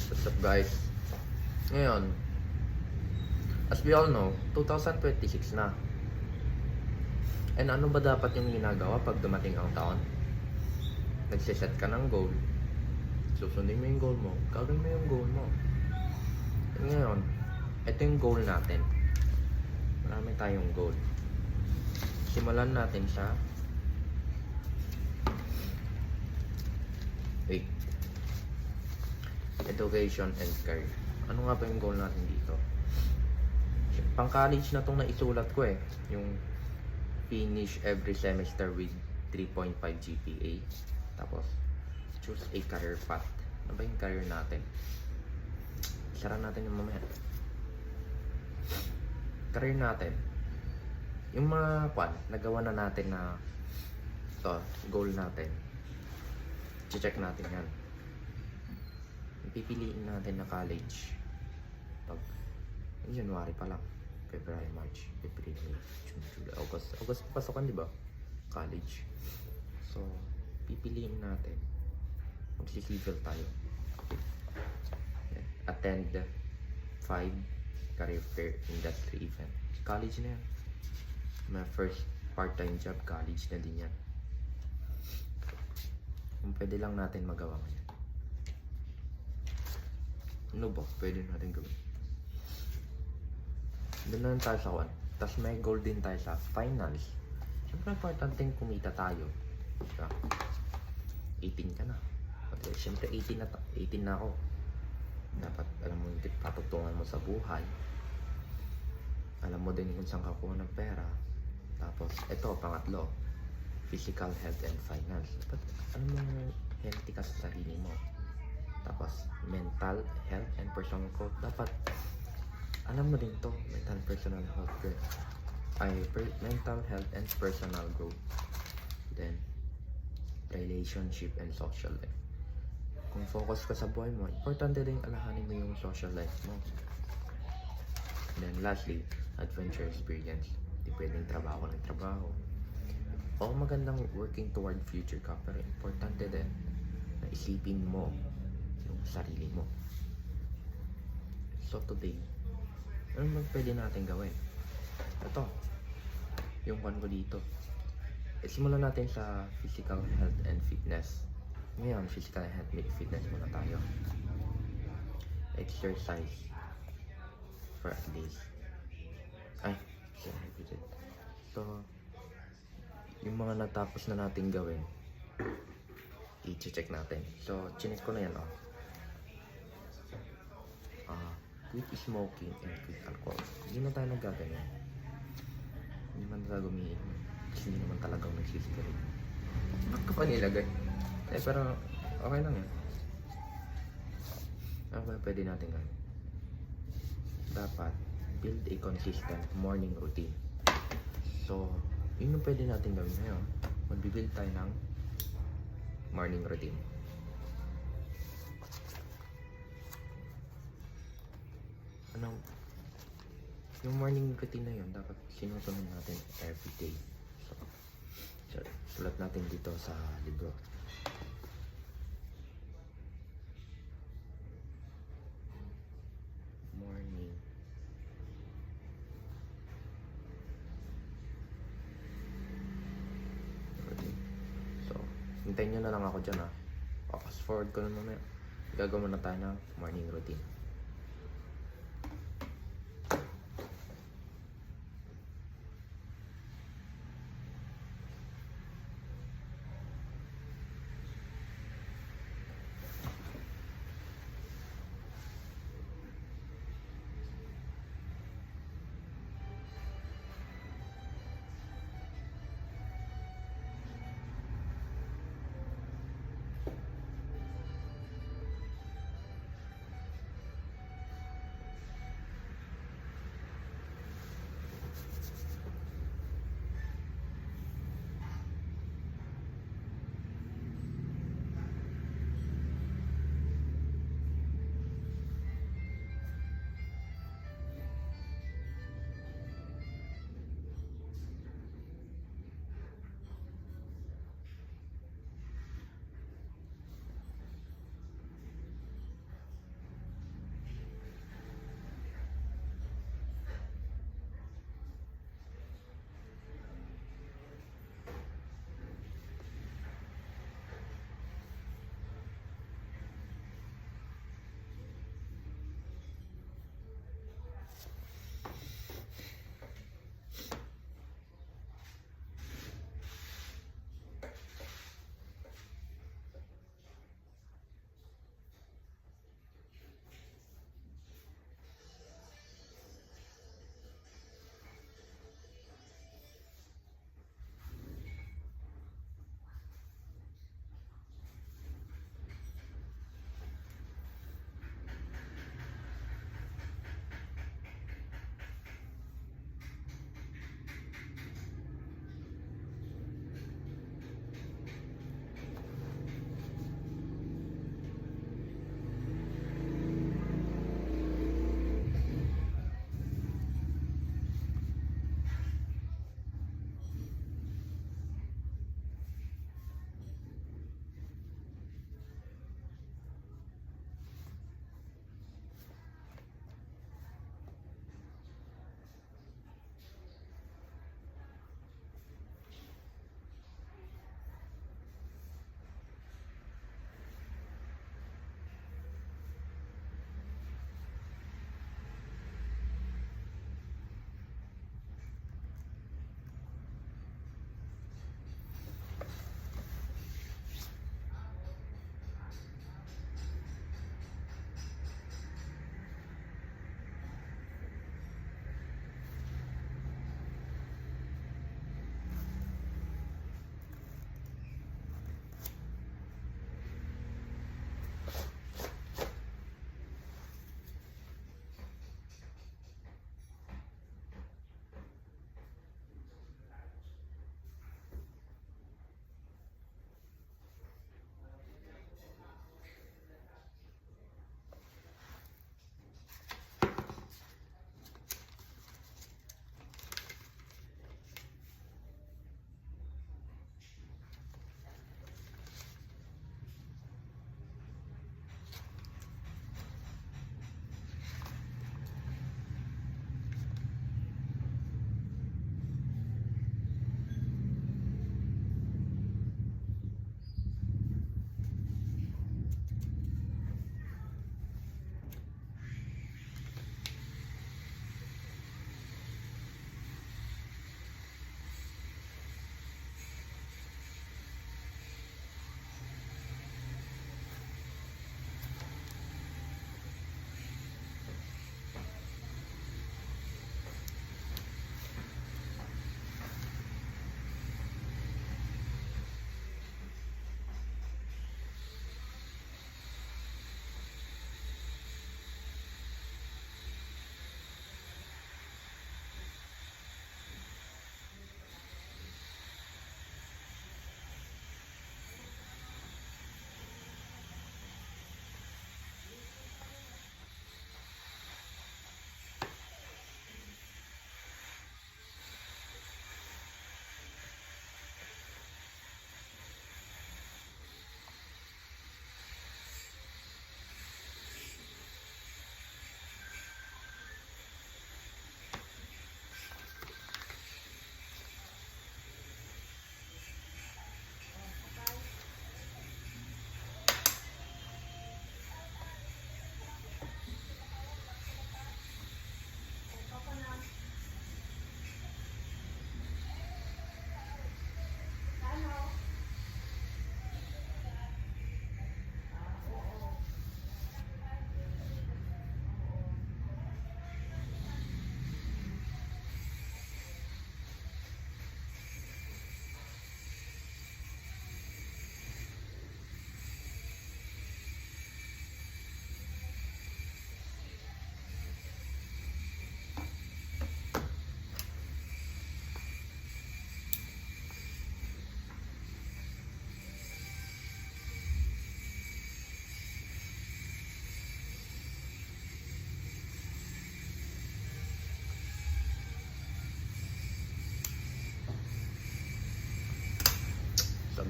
What's up guys? Ngayon, as we all know, 2026 na. And ano ba dapat yung ginagawa pag dumating ang taon? Nagsiset ka ng goal, susundin mo yung goal mo, gagawin mo yung goal mo. And ngayon, ito yung goal natin. Marami tayong goal. Simulan natin sa education and career. Ano nga ba yung goal natin dito? Pang college na itong naisulat ko eh. Yung finish every semester with 3.5 GPA. Tapos, choose a career path. Ano ba yung career natin? Sara natin yung mamaya. Career natin. Yung mga nagawa na natin na to, goal natin. Check natin yan. Pipiliin natin na college pag January pa lang, February, March, April, May, June, July, August pasokan, di ba? College. So pipiliin natin, magsisipil tayo. Attend 5 career fair industry event. College na yan. My first part-time job, college na din yan. Kung pwede lang natin magawa ngayon, ano ba? Pwede natin gawin. Doon na lang tayo sa one. Tapos may goal din tayo sa finals. Siyempre, importante kumita tayo. Diba? 18 ka na. Okay, siyempre, 18 na ako. Dapat, alam mo yung patutungan mo sa buhay. Alam mo din kung saan ka kuha ng pera. Tapos, ito, pangatlo. Physical health and finance. Dapat, alam mo, healthy ka sa sarili mo. Tapos, mental health and personal growth. Dapat, alam mo din to, mental personal health growth. Mental health and personal growth. Then, relationship and social life. Kung focus ka sa buhay mo, importante din alahanin mo yung social life mo. Then, lastly, adventure experience. Hindi pwedeng trabaho ng trabaho. O magandang working toward future ka, pero importante din na isipin mo yung sarili mo. So today, ano ba pwede natin gawin? Ito, yung one ko dito. Simulan natin sa physical health and fitness. Ngayon, physical health and fitness muna tayo. Exercise for at least so yung mga natapos na natin gawin, i-check natin. So, chinek ko na yan, quit smoking and quit alcohol. Hindi na tayo naggaganyan. Hindi man talaga umiinom. Kasi hindi naman talagang nagsisigarin. Ba't ka pa nilagay? Pero okay lang yan. Ano ba pwede natin gawin? Dapat build a consistent morning routine. So, yun yung pwede natin gawin ngayon. Mag-build tayo ng morning routine. Yung morning routine na yun, dapat sinusunod natin every day. So, sulat natin dito sa libro. Morning routine. So, hintayin nyo na lang ako dyan, fast forward ko na mamaya. Gagawin na tayo ng morning routine.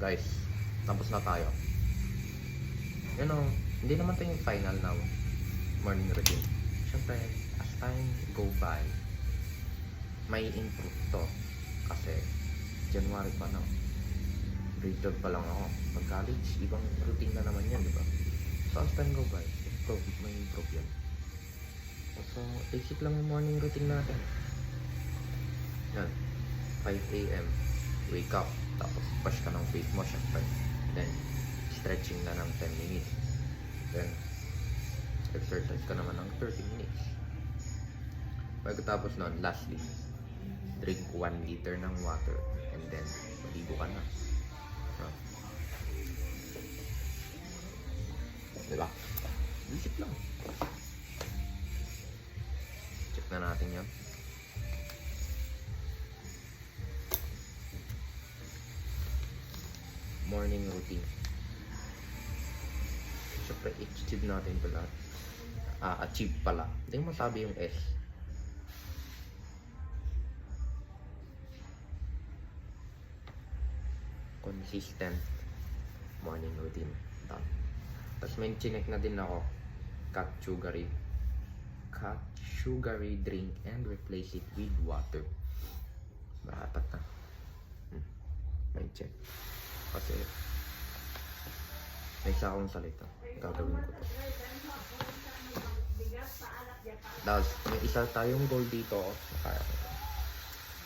Guys, tapos na tayo. You know, hindi naman ito yung final na morning routine. Siyempre, as time go by, may improve to. Kasi, January pa na. Grade 12 pa lang ako. Pag college, ibang routine na naman yan, di ba? So, as time go by, may improve yan. So, basic lang yung morning routine natin. Yan. 5 a.m. Wake up. Tapos, wash ka ng face mo, syempre. Then, stretching na ng 10 minutes. Then, exercise ka naman ng 30 minutes. Pagkatapos nun, lastly, drink 1 liter ng water. And then, maligo ka na. No? Diba? Basic lang. Check na natin yun. Morning routine. Siyempre, achieve natin ito lahat. Achieve pala. Hindi mo masabi yung S. Consistent morning routine. Tapos may chinek na din ako. Cut sugary drink and replace it with water. Dapat na. May check. Kasi may isa akong salita. Gagawin ko to. Tapos may isa tayong goal dito. Kaya ko to.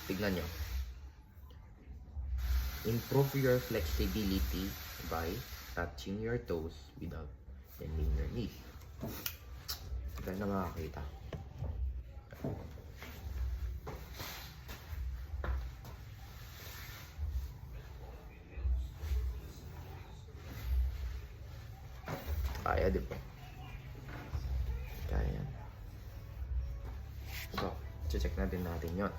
Tignan nyo. Improve your flexibility by touching your toes without bending your knees. Hindi na makakita. Kaya, di ba? Kaya yan. So, check na din natin yun.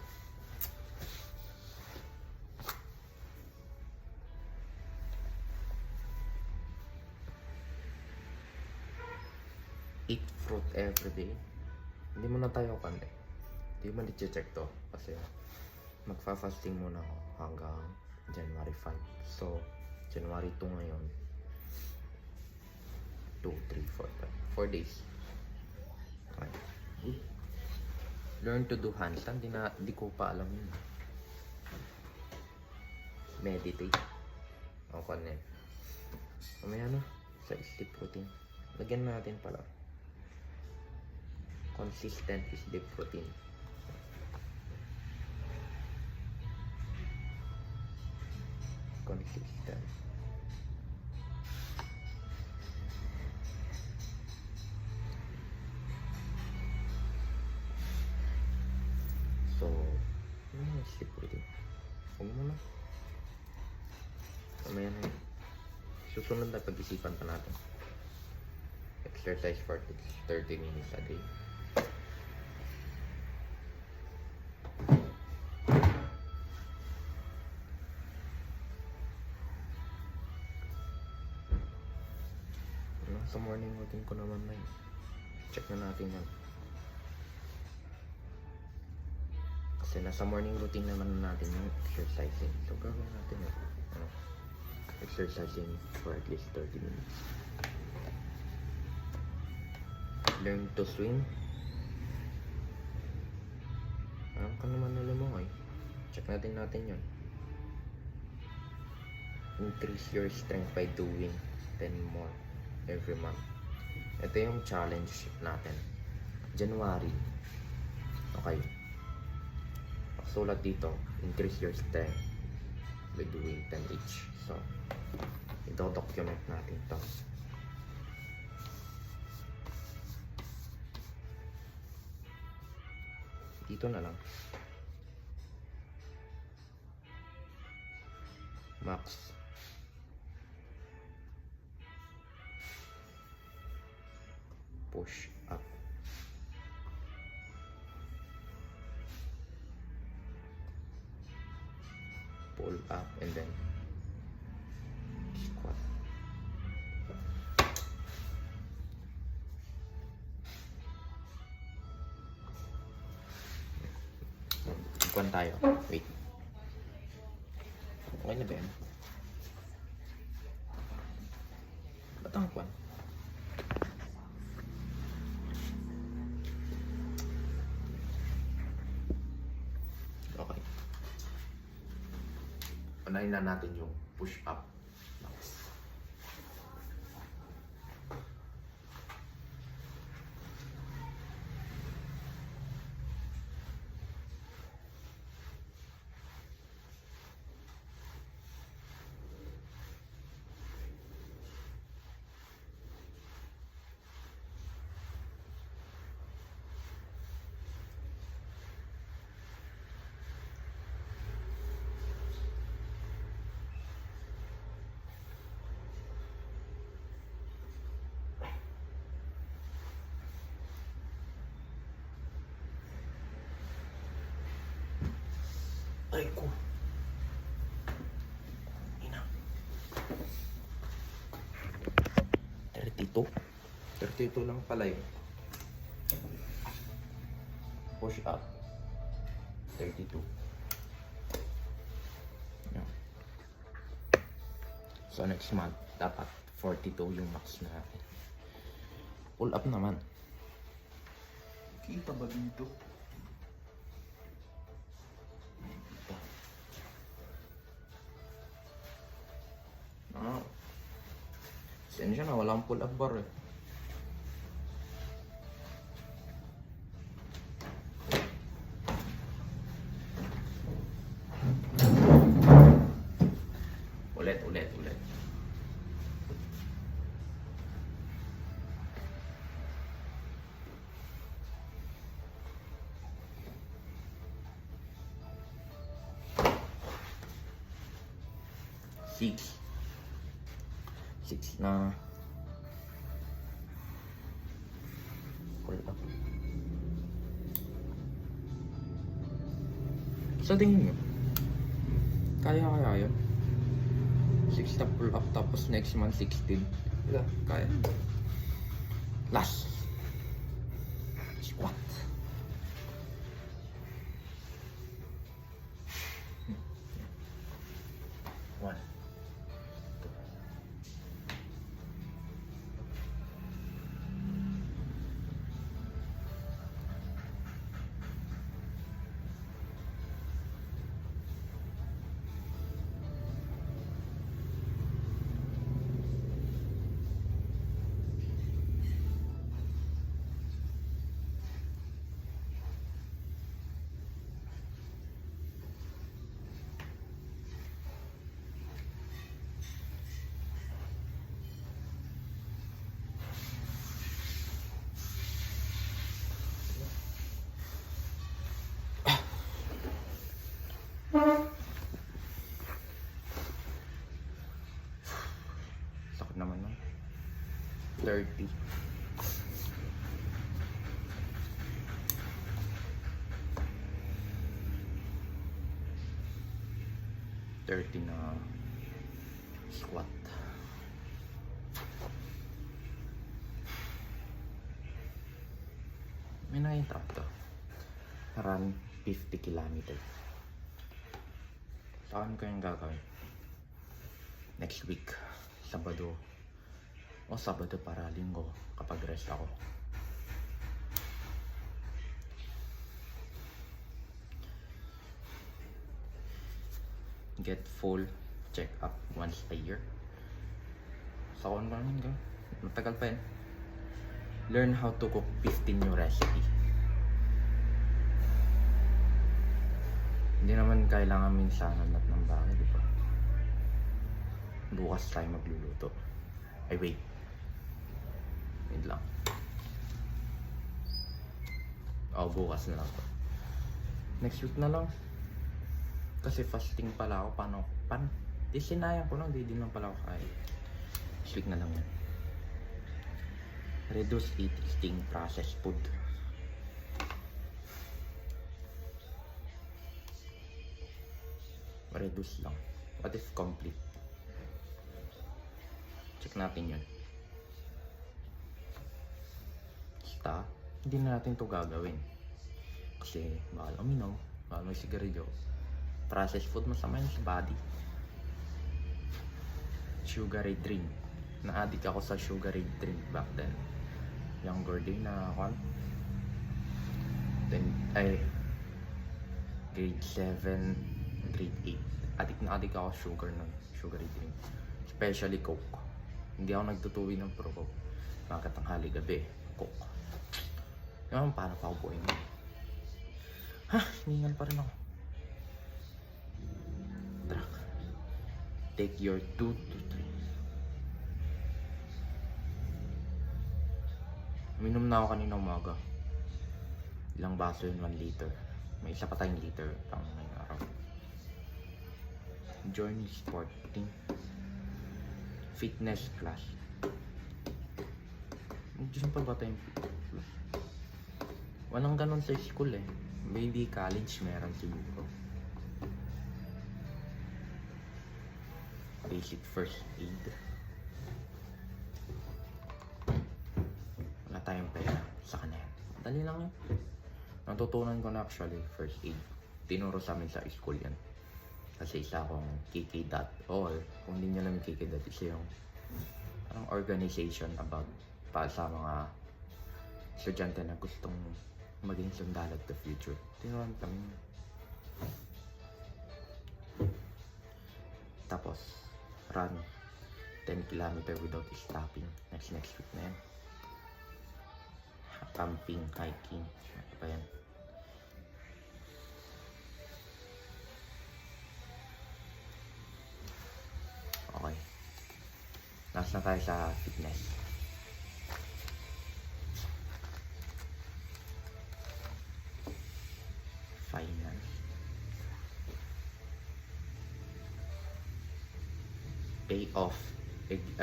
Eat fruit every day. Hindi mo na tayo kante. Hindi mo na-check to. Kasi magfa-fasting muna ako hanggang January 5. So, January 2 ngayon. 2, 3, 4 days. Okay. Learn to do handstand. Di ko pa alam yun. Meditate. O kanin. Mamaya na. Sa sleep routine. Lagyan natin pala. Consistent sleep routine. Consistent. So, sleep routine. Huwag mo na. Mamaya na yun. Susunod na pag-isipan pa natin. Exercise for 30 minutes a day. Sa morning routine ko naman na yun. Check na natin yan. Kasi nasa morning routine naman natin yung exercising. So gagawin natin yun. Exercising for at least 30 minutes. Learn to swim. Alam ka naman na lumangoy. Check natin yun. Increase your strength by doing 10 more every month. Ito yung challenge natin. January. Okay. Sulat dito, increase your strength by doing 10 each. So, ito-document natin to. Dito na lang. Max. Push up. Pull up and then squat. Squat tayo. Wait. Okay na ba yan? kang kwan. Okay. Unahin na natin yung push up. Ay ko. Ina. 32. 32 lang pala yun. Push up. 32. Yan. So next month, dapat 42 yung max natin. Pull up naman. Kita ba dito? Sensya na, walang pull up bar eh. Ulit. Six na. Pull up. Sa tingin nyo, kaya yun? 6 na pull up tapos next month 16. Yeah, kaya. Last. Squat. One. Sakit naman nun. 30. Na squat. May na-interrupt to. Run 50 kilometers. Saan ko yung gagawin? Next week. Sabado para linggo kapag rest ako. Get full check-up once a year. So ano naman yun? Matagal pa yan. Learn how to cook 15 new recipe. Hindi naman kailangan minsanan at ng bagay, di ba? Bukas tayo magluluto. Ay wait. Wait lang. Bukas na lang to. Next week na lang. Kasi fasting pala ako. Di sinayang ko lang. Di din lang pala ako kaya. Next week na lang yan. Reduce eating processed food. Reduce lang. What if complete? Check natin yun. Basta, hindi na natin to gagawin. Kasi bawal uminom, bawal may sigarilyo. Processed food masama yun sa body. Sugary drink. na-addict ako sa sugary drink back then. Younger day na ako. Then, grade 7, grade 8. Addict ako sugar nun. Sugary drink. Especially Coke. Hindi ako nagtutuwi ng puro Coke. Mga katanghali gabi, Coke. Yung paano pa ako buhay mo? Ha? Hiningal pa rin ako. Truck. Take your 2 to 3. Minom na ako kanina umaga. Ilang baso yun? 1 liter. May isa pa tayong liter pang ngayong araw. Join sporting fitness class. Mag-join pa ba tayong fitness class? Walang ganun sa school eh. Maybe college meron siguro. Basic first aid. Wala tayong pera sa kanya. Dali lang yun. Natutunan ko na actually first aid. Tinuro sa amin sa school yan. Kasi isa akong KK.all. Kung hindi nyo lang yung KK.all, isa yung parang organization about para sa mga estudyante na gustong maging sundalo at the future. Tinuruan kami. Tapos, run 10 km without stopping. Next week na yan. Camping, hiking. Ano pa yan? Okay. Last na tayo sa fitness. Finance. Pay off.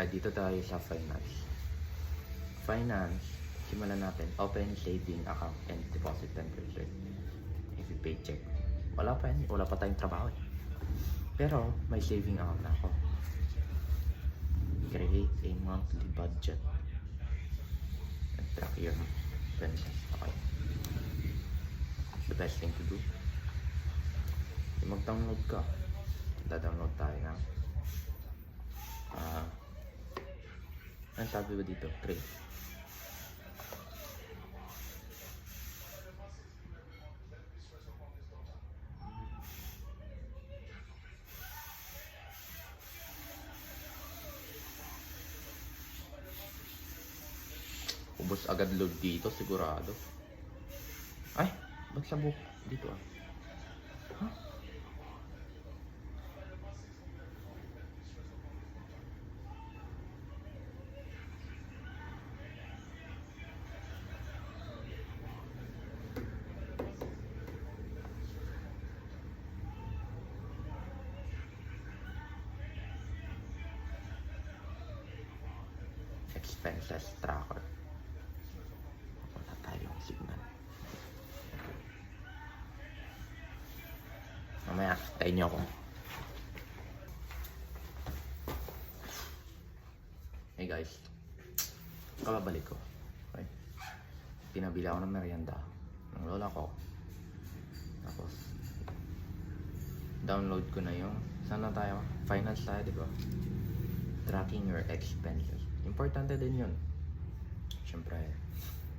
Dito tayo sa finance. Finance, simulan natin. Open saving account and deposit 10% if you paycheck. Wala pa tayong trabaho eh. Pero may saving account na ako. Create a monthly budget and track your expenses. Okay. The best thing to do. Mag-download ka. Da-download tayo ng ang sabi ko dito? Trade. Ubos agad load dito, sigurado. Ay, magsabok dito ah. Huh? Expenses tracker. Wala tayong signal. Mamaya, tayo niyo ako. Hey guys, kababalik ko. Okay. Pinabili ako ng merienda ng lola ko. Tapos download ko na yung saan na tayo? Finance tayo, di ba? Tracking your expenses. Importante din yun. Siyempre,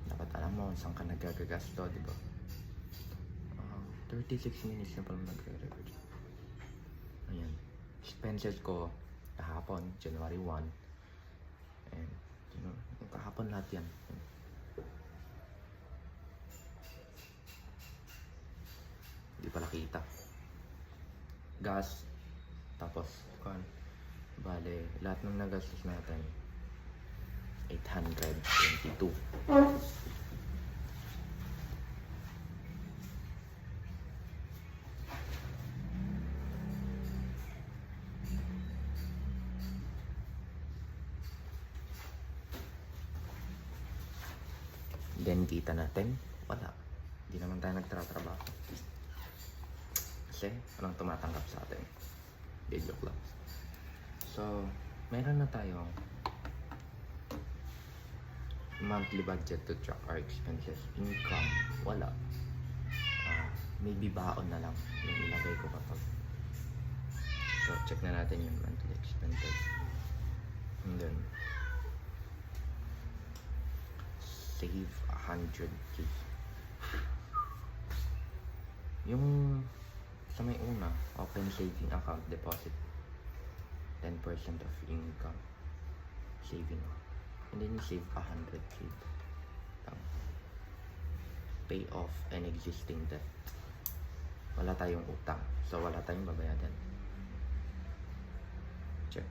dapat alam mo saan ka nagagagasto, di ba? 36 minutes na pala nagre-record. Ayan. Expenses ko kahapon, January 1. And, you know, kahapon lahat yan. Hindi pala kita. Gas. Tapos, bale, lahat ng nagastos natin 822. Then kita natin, wala. Hindi naman tayo nagtatrabaho. Kasi walang tumatanggap sa atin. Video club. So, meron na tayong monthly budget to track our expenses. Income, wala. Maybe baon na lang yung ilagay ko kapag. So, check na natin yung monthly expenses. And then, save 100k. Yung sa may una, open saving account, deposit 10% of income saving. And then you save 100k. Pay off an existing debt. Wala tayong utang, so wala tayong babayadan. Check.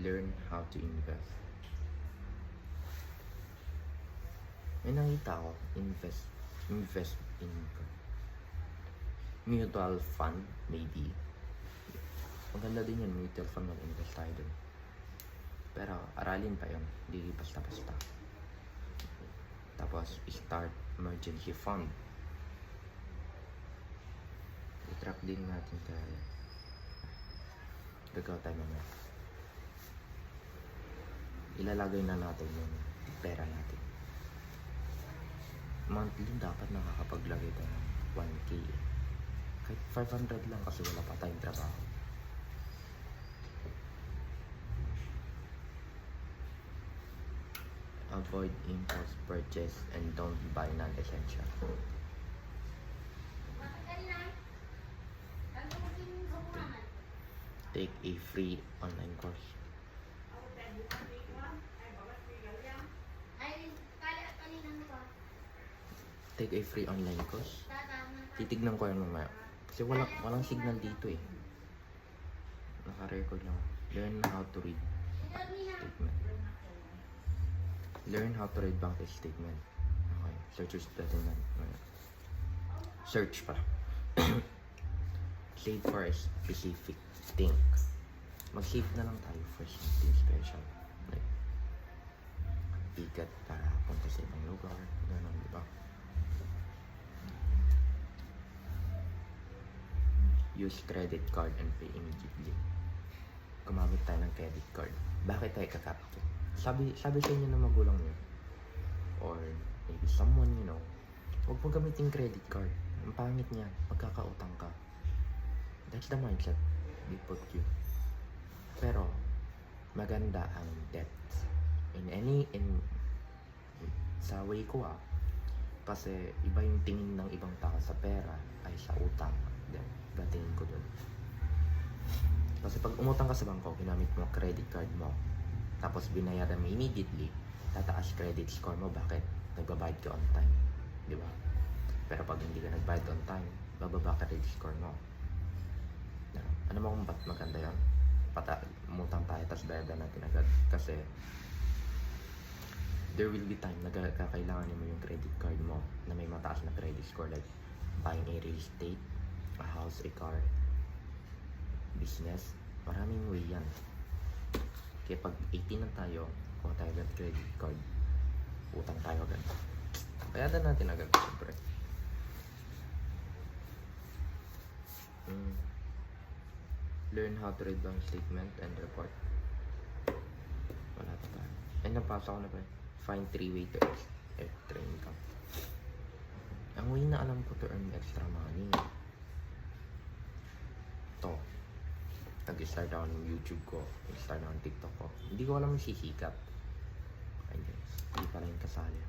Learn how to invest. May nakita ko, invest in mutual fund, maybe. Maganda din yun, mutual fund, mag-invest tayo dun. Pero aralin pa yun, hindi basta-basta. Tapos, start emergency fund. I-track din natin kaya. Gagawa tayo mamaya. Ilalagay na natin yung pera natin. Monthly, dapat nakakapaglagay tayo ng 1k. Kahit 500 lang kasi wala pa tayong trabaho. Avoid impulse purchase and don't buy non-essential. Take a free online course. Take a free online course. Titignan ko yan mamaya. Kasi walang signal dito eh. Naka-record lang. Learn how to read statement. Learn how to read bank statement. Okay. Search natin yan. Search pala. Save for a specific thing. Mag-save na lang tayo for something special. Like, ticket para punta sa ibang lugar. Ganun, di ba? Use credit card and pay immediately. Gumamit tayo ng credit card. Bakit tayo kakapit? Sabi sa inyo ng magulang nyo, or maybe someone you know, huwag mo gamitin credit card. Ang pangit niya, magkakautang ka. That's the mindset they put you. Pero, maganda ang debt. Sa way ko kasi iba yung tingin ng ibang tao sa pera ay sa utang. Gatingin ko dun. Kasi pag umutang ka sa bangko, ginamit mo credit card mo, tapos binayaran mo immediately, tataas credit score mo. Bakit? Nagbabayad ka on time. Di ba? Pero pag hindi ka nagbayad on time, bababa credit score mo. Ano mo kung ba't maganda yun? Umutang tayo, tapos bayadan natin agad. Kasi there will be time na kakailangan mo yung credit card mo na may mataas na credit score, like buying a real estate, a house, a car, business. Maraming way yan. Kaya pag 18 na tayo, kuha tayo agad credit card, utang tayo agad. Bayadan natin agad, siyempre. Learn how to read bank statement and report. Wala pa tayo. Ay, napasok ko na pa. Find 3 ways to extra income. Ang way na alam ko to earn extra money, to nag-start ako ng YouTube ko, nag-start ako ng TikTok ko. Hindi ko alam yung sisikat. Ay, hindi pala yung kasali.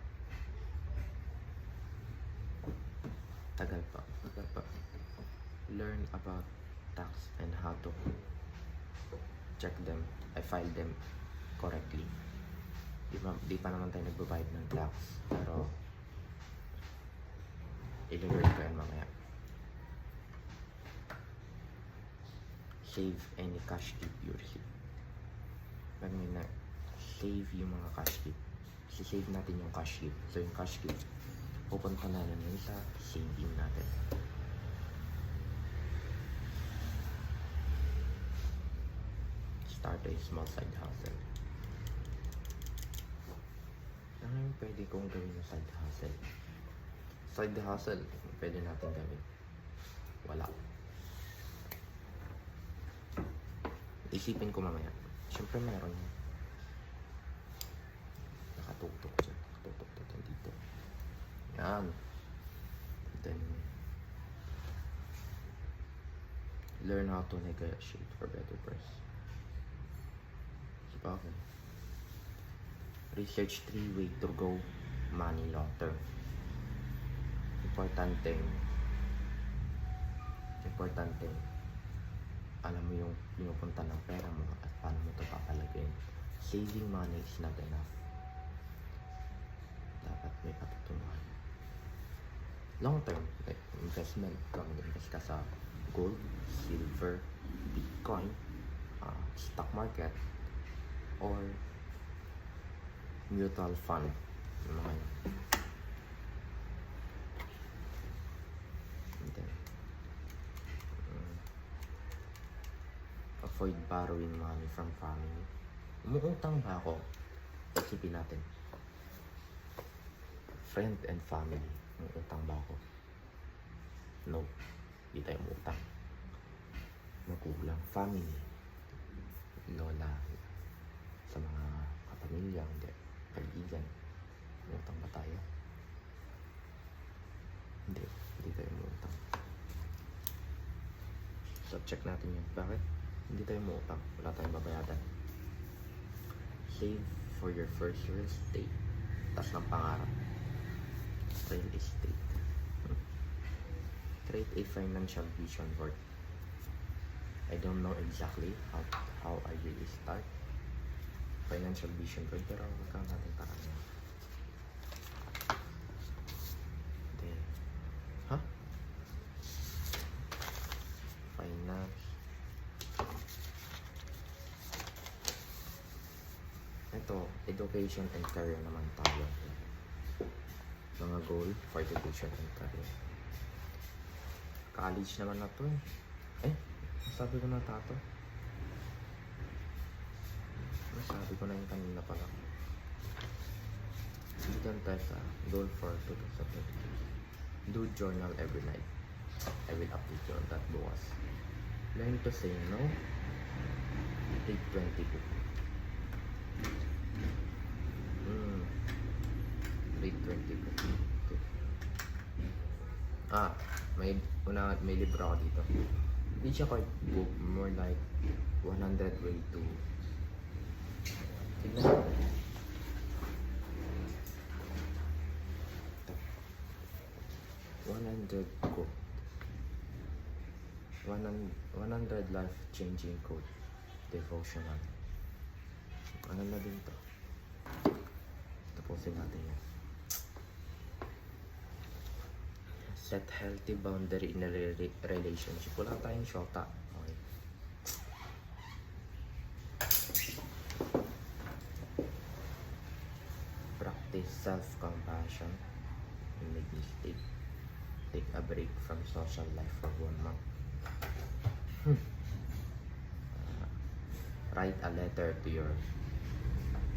Tagal pa. Learn about tax and how to check them. I file them correctly. Di pa naman tayo nagbabayad ng tax, pero i-learn ko yan mamaya. Save any cash keep you receive. Pag may save yung mga cash keep, save natin yung cash keep. So yung cash keep, pupunta na yun sa saving natin. Start a small side hustle. Ano yung pwede kong gawin yung side hustle? Side hustle, pwede natin gawin. Wala. Isipin ko mamaya. Siyempre meron. Nakatutok dyan. Nakatutok dito. Yan. Then, learn how to negotiate for better price. Okay. Research 3 way to go money long term. Importante, alam mo yung pinupunta ng pera mo at paano mo ito papalagin. Saving money is not enough. Dapat may patutunguhan. Long term, like investment, kung invest ka sa gold, silver, bitcoin, stock market, or mutual fund. Yung mga yun. And then, avoid borrowing money from family. Umuutang ba ako? Isipin natin. Friend and family. Umuutang ba ako? No. Hindi tayo umuutang. Magulang. Family. Lola. Sa mga kapamilya. Hindi. Kaibigan. Umuutang ba tayo? Hindi. Hindi tayo umuutang. So, check natin yan. Bakit? Hindi tayo umuutang. Wala tayong babayadan. Save for your first real estate. Tas ng pangarap. Real estate. Create a financial vision board. I don't know exactly how I really start financial vision board, pero magkano natin para yan. Then, finance. Ito, education and career naman tayo. Mga goal for education and career. College naman na to eh. Sabi ko na tato. Sabi ko na yung kanina pala. Dito tayo sa goal for 2020. Do journal every night. I will update you on that bukas. Learn to say no. 8:22. Rate 22. May libro ako dito. Hindi siya quite book, more like 100 way to. Tignan natin. Ito. 100 quote. 100 life-changing quote. Devotional. Ano na din to? Tapusin natin yan. Set healthy boundary in a relationship. Wala tayong shota. Okay. Practice self-compassion. Make mistake. Take a break from social life for 1 month. Write a letter to your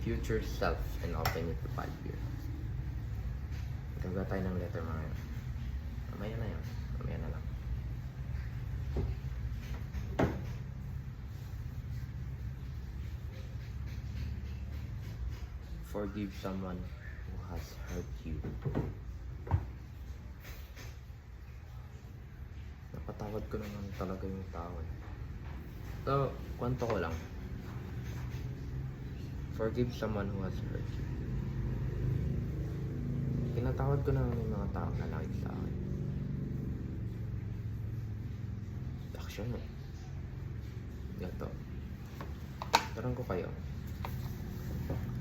future self and open it to 5 years. Gagawa tayo ng letter mga yun. Mamaya na yun. Mamaya na lang. Forgive someone who has hurt you. Napatawad ko naman talaga yung tao. So, kwento ko lang. Forgive someone who has hurt you. Pinatawad ko naman yung mga tao na nakit sa akin. Action eh. Gato. Tarang ko kayo.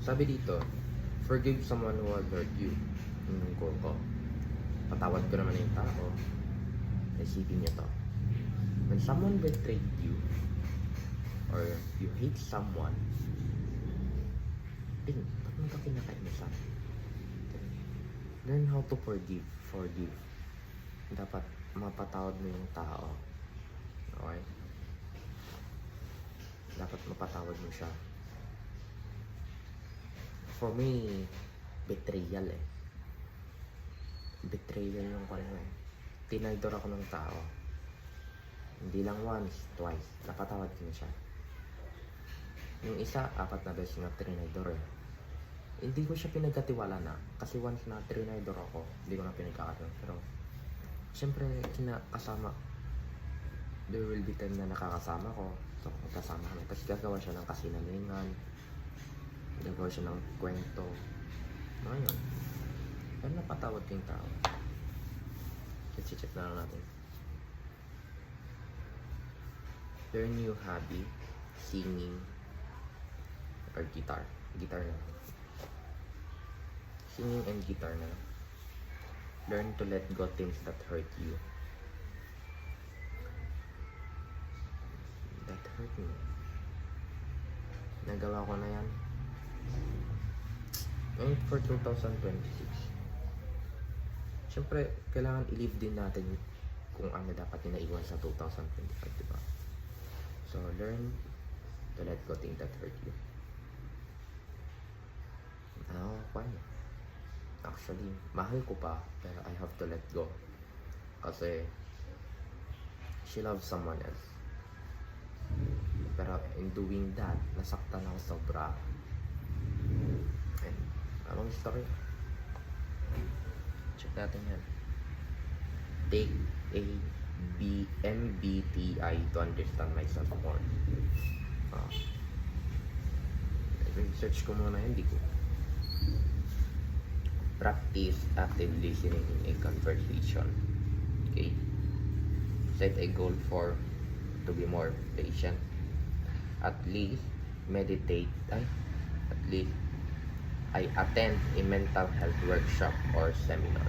Sabi dito, forgive someone who has hurt you. Yung goal ko. Patawad ko naman yung tao. Isipin niyo to. When someone betrayed you, or you hate someone, ba't mo ka pinakainusan? Learn how to forgive. Dapat mapatawad mo yung tao. Okay? Dapat mapatawad mo siya. For me, betrayal eh. Betrayal yung kanya eh. Tinaydor ako ng tao. Hindi lang once, twice. Napatawad ko na siya. Yung isa, 4 na beses na tinaydor eh. Hindi ko siya pinagkatiwala na. Kasi once na tinaydor ako, hindi ko na pinagkakatiwala. Pero, siyempre, kinakasama. There will be time na nakakasama ko. So, magkasama kami. Tapos gagawa siya ng kasinungalingan. Nagawa siya ng kwento. Ngayon, pero napatawad ko yung tao. Check na lang natin. Your new hobby, singing, or guitar. Guitar na. Singing and guitar na. Learn to let go things that hurt you. That hurt me. Nagawa ko na yan. And for 2026. Siyempre, kailangan i-live din natin kung ano dapat yung naiwan sa 2025, diba? So, learn to let go things that hurt you. Paano? Actually, mahal ko pa, pero I have to let go. Kasi, she loves someone else. Pero in doing that, nasaktan ako sobra. And, anong story? Check natin yan. Take a MBTI to understand myself more. Research ko muna, hindi ko. Practice active listening in a conversation. Okay? Set a goal to be more patient. At least meditate. At least I attend a mental health workshop or seminar.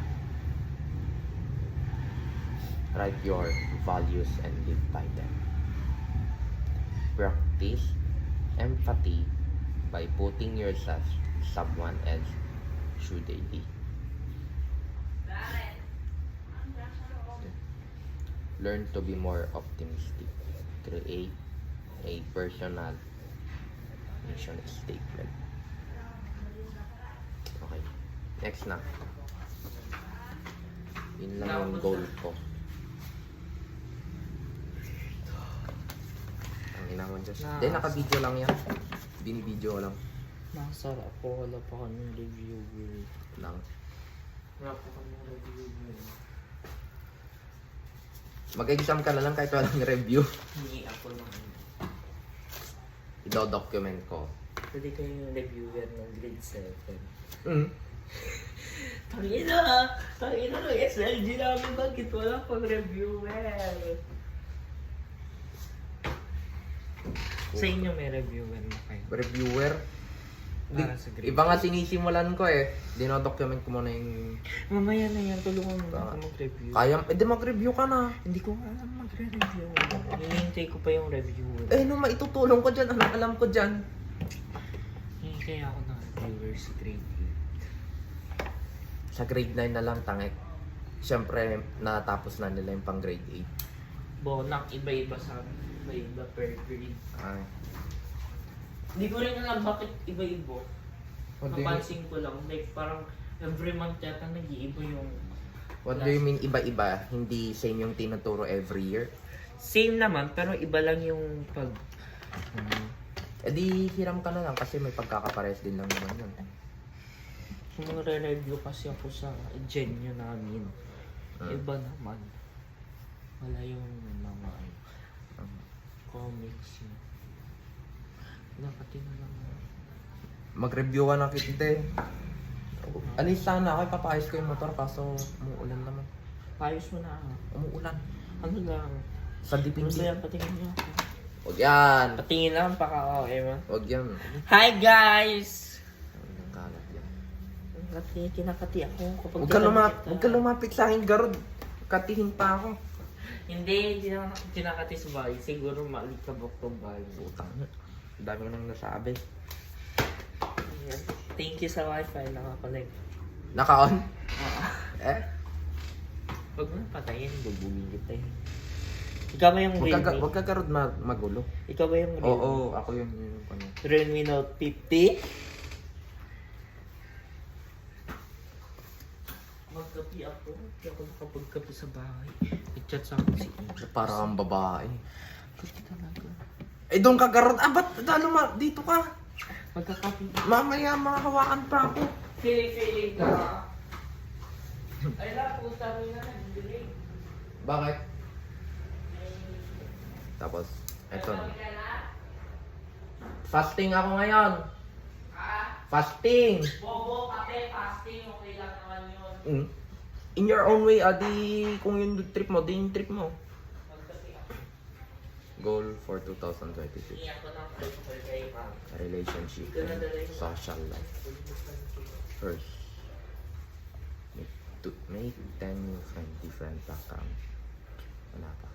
Write your values and live by them. Practice empathy by putting yourself someone else should they be. Learn to be more optimistic. Create a personal mission statement. Okay. Next na. Yun lang yung goal ko. Ang inawan Diyos. Hindi, naka-video lang yan. Binibideo ko lang. Nakasara ako, wala pa kami reviewer. Lang. Wala pa kami reviewer. Mag-exam ka na lang kahit walang review. Hindi ako lang. I-document ko. Pwede kayo yung reviewer ng grade 7. Tangina ng SLG namin, bakit wala pang reviewer? Sa inyo may reviewer na kayo. Reviewer? Para sa grade. Iba nga sinisimulan ko eh. Dino-document ko muna yung... Mamaya na yan, tulungan mo ako mag-review. Kaya, mag-review ka na. Hindi ko alam magre-review. Hinihintay ko pa yung reviewer. No, maitutulong ko dyan. Anong alam ko dyan? Hinihintay ako ng reviewer sa grade 8. Sa grade 9 na lang, tangik. Siyempre, natapos na nila yung pang grade 8. Bonak, iba-iba sa amin. Iba-iba per grade. Ay. Hindi ko rin alam bakit iba-iba. What do you mean? Napansin ko lang, like parang every month yata nag-iiba yung... What do you mean iba-iba? Hindi same yung tinuturo every year? Same naman, pero iba lang yung pag... Di hiram ka na lang kasi may pagkakapares din lang naman yun. Kung re-review kasi ako sa Genyo namin, iba naman. Wala yung mga comics yun. Dapat yun na lang. Mag-review ka na kita eh. Alis sana ako, ipapayos ko yung motor kaso umuulan naman. Payos mo na. Umuulan. Ano lang? Sa diping Gusto yan, patingin niyo ako. Huwag yan! Patingin lang, paka-okay mo. Huwag yan. Hi guys! Ang kalat yan. Kinakati ako kapag... Huwag ka lumapit sa akin, Garod. Katihin pa ako. Hindi na kinakati sa bahay. Siguro maalikabok tong bahay. Putang na. Ang dami ko nang nasabi. Thank you sa wifi, nakakonect. Naka-on? Huwag mo patayin, bubugin kita eh. Ikaw ba yung Realme? Huwag ka, Garod, magulo. Ikaw ba yung Realme? Oo, ako yun. Realme Note 50? Magkapi ako. Hindi ako nakapagkapi sa bahay. I-chat sa akin si Inga. Para kang babae. Kasi talaga. Doon ka, Garod. Ba't dito ka? Magkakapi. Mamaya, makahawakan pa ako. Feeling ka. Ay na, puta mo na nag-delay. Bakit? Tapos, eto na. Fasting ako ngayon. Fasting! Bobo, kape, fasting, okay lang naman yun. Mm. In your own way, adi, kung yung trip mo, di yung trip mo. Magkape ako. Goal for 2026. Iyak ko ng principal kay Ma'am. Relationship and social life. First, make 10 new friends, different background. Wala pa.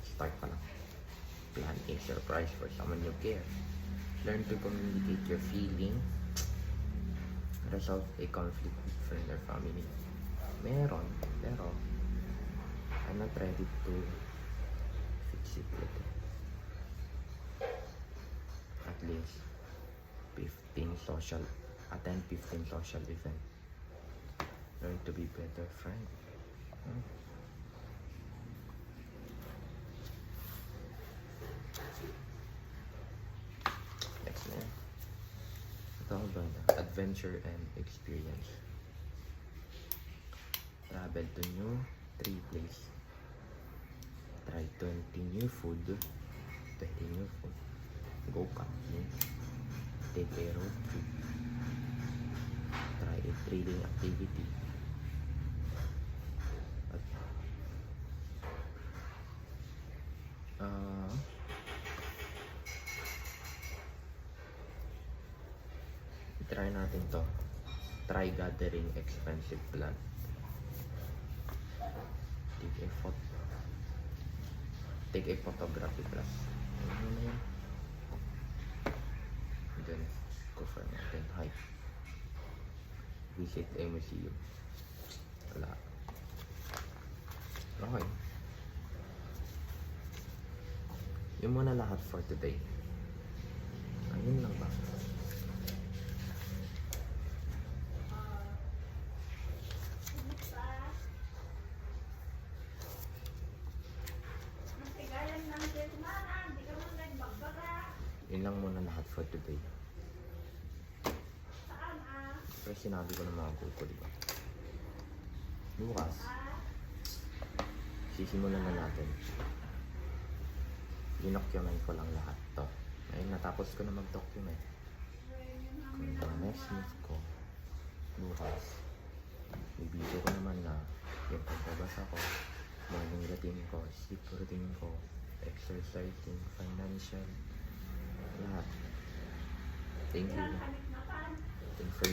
Start pa lang. Plan a surprise for someone you care. Learn to communicate your feeling. Resolve a conflict with friend or family. Meron, pero I'm not ready to fix it yet. At least attend 15 social events. Learn to be better friend. Next na yan. Ito ang banda. Adventure and experience. Travel to new 3 places. Try 20 new food. 20 new food. Go camping. Take a road trip. Try a thrilling activity. Try natin to. Try gathering expensive plant. Take a photography class. Ano na yan? Then, go for mountain hike. Visit a museum. Wala. Okay. Yun muna lahat for today. Ayun lang ba? Yun lang muna lahat for today. Pero sinabi ko ng mga goal ko, diba? Bukas, sisimulan na natin. Dinocument ko lang lahat to. Ngayon, natapos ko na mag-document. Kung yung next move ko, bukas, i-video ko naman na yung pagbabasa ko, morning routine ko, sleep routine ko, exercising, financial, lahat. Thank you. Thank you for